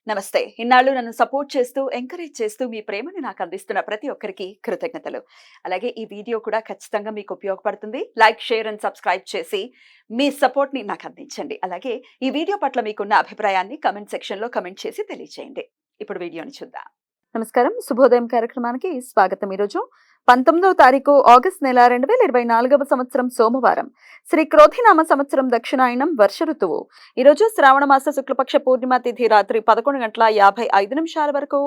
నమస్తే. ఇన్నాళ్ళు నన్ను సపోర్ట్ చేస్తూ, ఎంకరేజ్ చేస్తూ మీ ప్రేమని నాకు అందిస్తున్న ప్రతి ఒక్కరికి కృతజ్ఞతలు. అలాగే ఈ వీడియో కూడా ఖచ్చితంగా మీకు ఉపయోగపడుతుంది. లైక్, షేర్ అండ్ సబ్స్క్రైబ్ చేసి మీ సపోర్ట్‌ని నాకు అందించండి. అలాగే ఈ వీడియో పట్ల మీకున్న అభిప్రాయాన్ని కామెంట్ సెక్షన్‌లో కామెంట్ చేసి తెలియజేయండి. ఇప్పుడు వీడియోని చూద్దాం. నమస్కారం. శుభోదయం కార్యక్రమానికి స్వాగతం. ఈరోజు 19వ తారీఖు ఆగస్టు నెల 2024వ సంవత్సరం సోమవారం. శ్రీ క్రోధినామ సంవత్సరం దక్షిణాయనం వర్ష ఋతువు. ఈరోజు శ్రావణ మాస శుక్లపక్ష పూర్ణిమ తిథి రాత్రి 11:55 వరకు.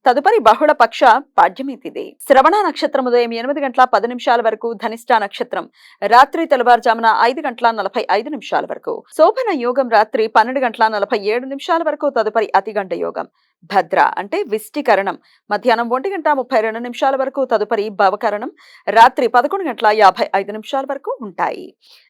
తదుపరి బహుళ పక్ష పాడ్యమి తిథి. శ్రవణ నక్షత్రం ఉదయం 8:10 వరకు. ధనిష్ట నక్షత్రం రాత్రి తెల్లవారుజామున 5:45 వరకు. శోభన యోగం రాత్రి 12:47 వరకు. తదుపరి అతిగండ యోగం. భద్ర అంటే విష్టికరణం మధ్యాహ్నం 1:32 వరకు. తదుపరి భవకరణం రాత్రి 11:55 వరకు ఉంటాయి.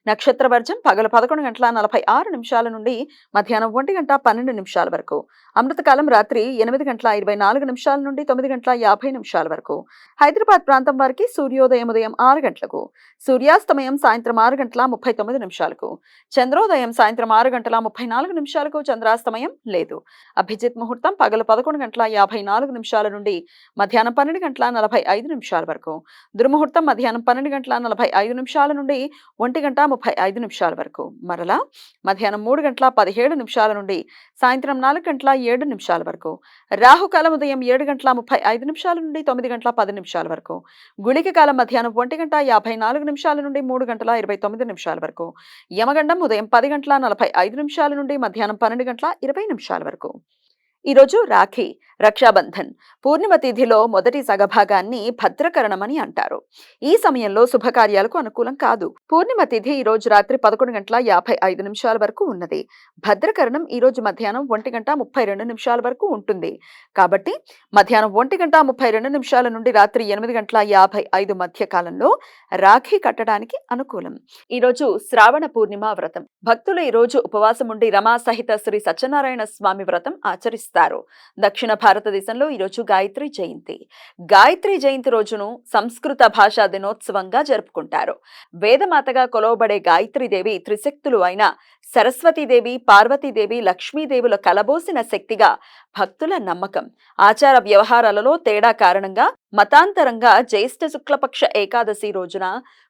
నక్షత్ర వర్జం పగలు 11:46 నుండి మధ్యాహ్నం 1:12 వరకు. అమృతకాలం రాత్రి 8:24 నుండి 9:50 వరకు. హైదరాబాద్ ప్రాంతం వారికి సూర్యోదయం ఉదయం 6 గంటలకు, సూర్యాస్తమయం సాయంత్రం 6:39. చంద్రోదయం సాయంత్రం 6:34. చంద్రాస్తమయం లేదు. అభిజిత్ ముహూర్తం పగలు 11:54 నుండి మధ్యాహ్నం 12:45 వరకు. దుర్ముహూర్తం మధ్యాహ్నం 12:45 నుండి 1:35 వరకు. మరలా మధ్యాహ్నం 3:17 నుండి సాయంత్రం 4:07 వరకు. రాహుకాలం ఉదయం 7:35 నుండి 9:10 వరకు. గుళిక కాలం మధ్యాహ్నం 1:54 నుండి 3:29 వరకు. యమగండం ఉదయం 10:45 నుండి మధ్యాహ్నం 12:20 వరకు. ఈరోజు రాఖీ, రక్షాబంధన్. పూర్ణిమ తిథిలో మొదటి సగభాగాన్ని భద్రకరణమని అంటారు. ఈ సమయంలో శుభకార్యాలకు అనుకూలం కాదు. పూర్ణిమ తిథి ఈ రోజు రాత్రి 11:55 వరకు ఉన్నది. భద్రకరణం ఈ రోజు మధ్యాహ్నం 1:32 వరకు ఉంటుంది. కాబట్టి మధ్యాహ్నం 1:32 నుండి రాత్రి 8:55 మధ్య కాలంలో రాఖీ కట్టడానికి అనుకూలం. ఈరోజు శ్రావణ పూర్ణిమ వ్రతం. భక్తులు ఈ రోజు ఉపవాసం ఉండి రమా సహిత శ్రీ సత్యనారాయణ స్వామి వ్రతం ఆచరిస్తారు. దక్షిణ భారతదేశంలో ఈరోజు గాయత్రి జయంతి. గాయత్రి జయంతి రోజును సంస్కృత భాషా దినోత్సవంగా జరుపుకుంటారు. వేదమాతగా కొలవబడే గాయత్రీదేవి త్రిశక్తులు అయిన సరస్వతీదేవి, పార్వతీదేవి, లక్ష్మీదేవుల కలబోసిన శక్తిగా భక్తుల నమ్మకం. ఆచార వ్యవహారాలలో తేడా కారణంగా మతాంతరంగా జ్యేష్ఠ శుక్లపక్ష ఏకాదశి రోజున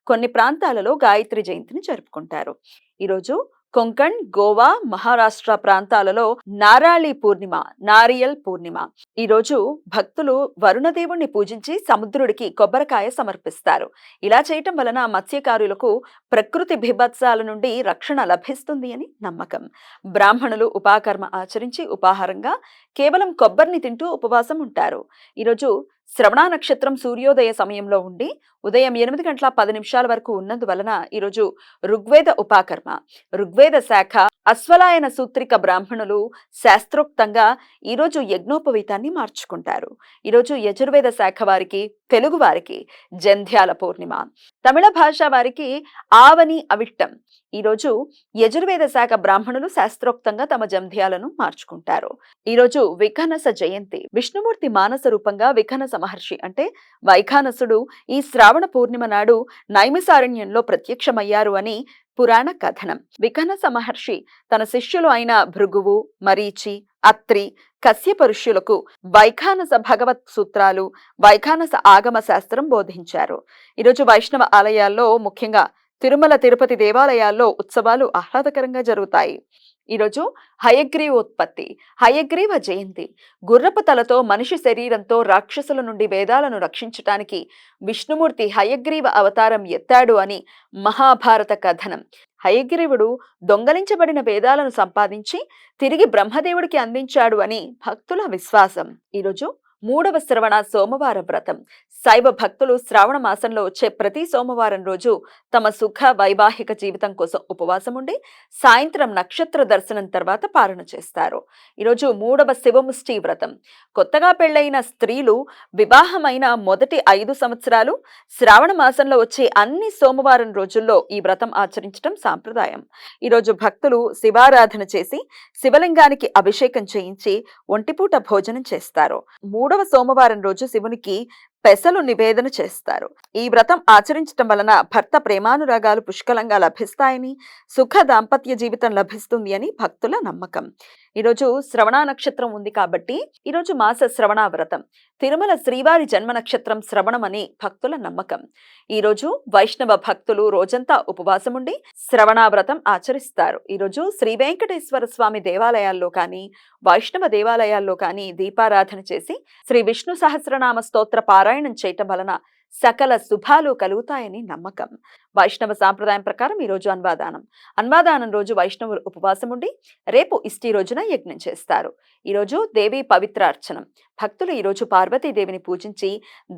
కొన్ని ప్రాంతాలలో గాయత్రి జయంతిని జరుపుకుంటారు. ఈరోజు కొంకణ్, గోవా, మహారాష్ట్ర ప్రాంతాలలో నారాళి పూర్ణిమ, నారియల్ పూర్ణిమ. ఈరోజు భక్తులు వరుణదేవుణ్ణి పూజించి సముద్రుడికి కొబ్బరికాయ సమర్పిస్తారు. ఇలా చేయటం వలన మత్స్యకారులకు ప్రకృతి బిభత్సాల నుండి రక్షణ లభిస్తుంది అని నమ్మకం. బ్రాహ్మణులు ఉపాకర్మ ఆచరించి ఉపాహారంగా కేవలం కొబ్బరిని తింటూ ఉపవాసం ఉంటారు. ఈరోజు శ్రవణ నక్షత్రం సూర్యోదయ సమయంలో ఉండి ఉదయం 8:10 వరకు ఉన్నందువలన ఈరోజు ఋగ్వేద ఉపాకర్మ. ఋగ్వేద శాఖ అశ్వలాయన సూత్రిక బ్రాహ్మణులు శాస్త్రోక్తంగా ఈరోజు యజ్ఞోపవీతాన్ని మార్చుకుంటారు. ఈరోజు యజుర్వేద శాఖ వారికి, తెలుగు వారికి జంధ్యాల పూర్ణిమ. తమిళ భాష వారికి ఆవని అవిట్టం. ఈరోజు యజుర్వేద శాఖ బ్రాహ్మణులు శాస్త్రోక్తంగా తమ జంధ్యాలను మార్చుకుంటారు. ఈరోజు విఖానస జయంతి. విష్ణుమూర్తి మానస రూపంగా విఖానస మహర్షి అంటే వైఖానసుడు ఈ శ్రావణ పూర్ణిమ నాడు నైమిసారణ్యంలో ప్రత్యక్షమయ్యారు అని పురాణ కథనం. విఖానస మహర్షి తన శిష్యులు అయిన భృగువు, మరీచి, అత్రి, కశ్యప ఋషులకు వైఖానస భగవత్ సూత్రాలు, వైఖానస ఆగమ శాస్త్రం బోధించారు. ఈరోజు వైష్ణవ ఆలయాల్లో ముఖ్యంగా తిరుమల, తిరుపతి దేవాలయాల్లో ఉత్సవాలు ఆహ్లాదకరంగా జరుగుతాయి. ఈరోజు హయగ్రీవోత్పత్తి, హయగ్రీవ జయంతి. గుర్రపు తలతో మనిషి శరీరంతో రాక్షసుల నుండి వేదాలను రక్షించటానికి విష్ణుమూర్తి హయగ్రీవ అవతారం ఎత్తాడు అని మహాభారత కథనం. హయగ్రీవుడు దొంగలించబడిన వేదాలను సంపాదించి తిరిగి బ్రహ్మదేవుడికి అందించాడు అని భక్తుల విశ్వాసం. ఈరోజు 3వ శ్రవణ సోమవార వ్రతం. శైవ భక్తులు శ్రావణ మాసంలో వచ్చే ప్రతి సోమవారం రోజు తమ సుఖ వైవాహిక జీవితం కోసం ఉపవాసం ఉండి సాయంత్రం నక్షత్ర దర్శనం తర్వాత పాలన చేస్తారు. ఈరోజు 3వ శివముష్టి వ్రతం. కొత్తగా పెళ్లైన స్త్రీలు వివాహమైన మొదటి 5 సంవత్సరాలు శ్రావణ మాసంలో వచ్చే అన్ని సోమవారం రోజుల్లో ఈ వ్రతం ఆచరించడం సాంప్రదాయం. ఈరోజు భక్తులు శివారాధన చేసి శివలింగానికి అభిషేకం చేయించి ఒంటిపూట భోజనం చేస్తారు. 3వ సోమవారం రోజు శివునికి పెసలు నివేదన చేస్తారు. ఈ వ్రతం ఆచరించటం వలన భర్త ప్రేమానురాగాలు పుష్కలంగా లభిస్తాయని, సుఖ దాంపత్య జీవితం లభిస్తుంది అని భక్తుల నమ్మకం. ఈరోజు శ్రవణ నక్షత్రం ఉంది కాబట్టి ఈరోజు మాస శ్రవణ వ్రతం. తిరుమల శ్రీవారి జన్మ నక్షత్రం శ్రవణం అని భక్తుల నమ్మకం. ఈరోజు వైష్ణవ భక్తులు రోజంతా ఉపవాసం ఉండి శ్రవణ వ్రతం ఆచరిస్తారు. ఈరోజు శ్రీ వెంకటేశ్వర స్వామి దేవాలయాల్లో కానీ వైష్ణవ దేవాలయాల్లో కానీ దీపారాధన చేసి శ్రీ విష్ణు సహస్రనామ స్తోత్ర పారాయణం చేయటం వలన సకల శుభాలు కలుగుతాయని నమ్మకం. వైష్ణవ సాంప్రదాయం ప్రకారం ఈ రోజు అన్వాదానం రోజు వైష్ణవులు ఉపవాసం ఉండి రేపు ఇష్టి రోజున యజ్ఞం చేస్తారు. ఈరోజు దేవి పవిత్రార్చనం. భక్తులు ఈరోజు పార్వతీదేవిని పూజించి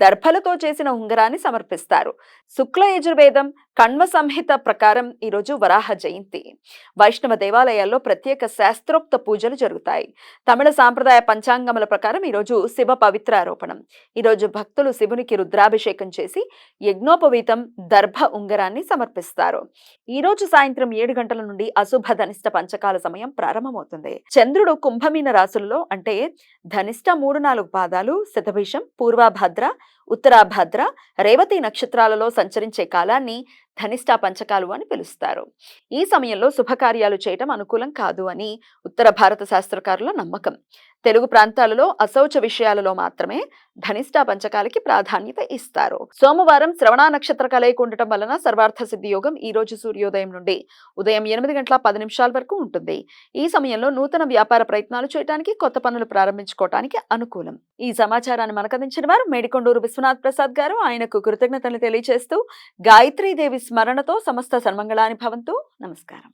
దర్భలతో చేసిన ఉంగరాన్ని సమర్పిస్తారు. శుక్ల యజుర్వేదం కణ్వ సంహిత ప్రకారం ఈరోజు వరాహ జయంతి. వైష్ణవ దేవాలయాల్లో ప్రత్యేక శాస్త్రోక్త పూజలు జరుగుతాయి. తమిళ సాంప్రదాయ పంచాంగముల ప్రకారం ఈరోజు శివ పవిత్రారోపణం. ఈరోజు భక్తులు శివునికి రుద్రాభిషేకం చేసి యజ్ఞోపవీతం దర్భ ఉంగరాన్ని సమర్పిస్తారు. ఈ రోజు సాయంత్రం 7 గంటల నుండి అశుభ ధనిష్ట పంచకాల సమయం ప్రారంభమవుతుంది. చంద్రుడు కుంభమీన రాశుల్లో అంటే ధనిష్ట 3-4 పాదాలు, శతభిషం, పూర్వభద్ర, ఉత్తరాభద్ర, రేవతి నక్షత్రాలలో సంచరించే కాలాన్ని ధనిష్ట పంచకాలు అని పిలుస్తారు. ఈ సమయంలో శుభకార్యాలు చేయటం అనుకూలం కాదు అని ఉత్తర భారత శాస్త్రకారుల నమ్మకం. తెలుగు ప్రాంతాలలో అశౌచ విషయాలలో మాత్రమే ధనిష్ట పంచకాలకి ప్రాధాన్యత ఇస్తారు. సోమవారం శ్రవణ నక్షత్ర కలయిక ఉండటం వలన సర్వార్థ సిద్ధి యోగం ఈ రోజు సూర్యోదయం నుండి ఉదయం 8:10 వరకు ఉంటుంది. ఈ సమయంలో నూతన వ్యాపార ప్రయత్నాలు చేయడానికి, కొత్త పనులు ప్రారంభించుకోవడానికి అనుకూలం. ఈ సమాచారాన్ని మనకందించిన వారు మేడికొండూరు విశ్వనాథ్ ప్రసాద్ గారు. ఆయనకు కృతజ్ఞతలు తెలియజేస్తూ గాయత్రీదేవి స్మరణతో సమస్త సన్మంగళాని భవంతు. నమస్కారం.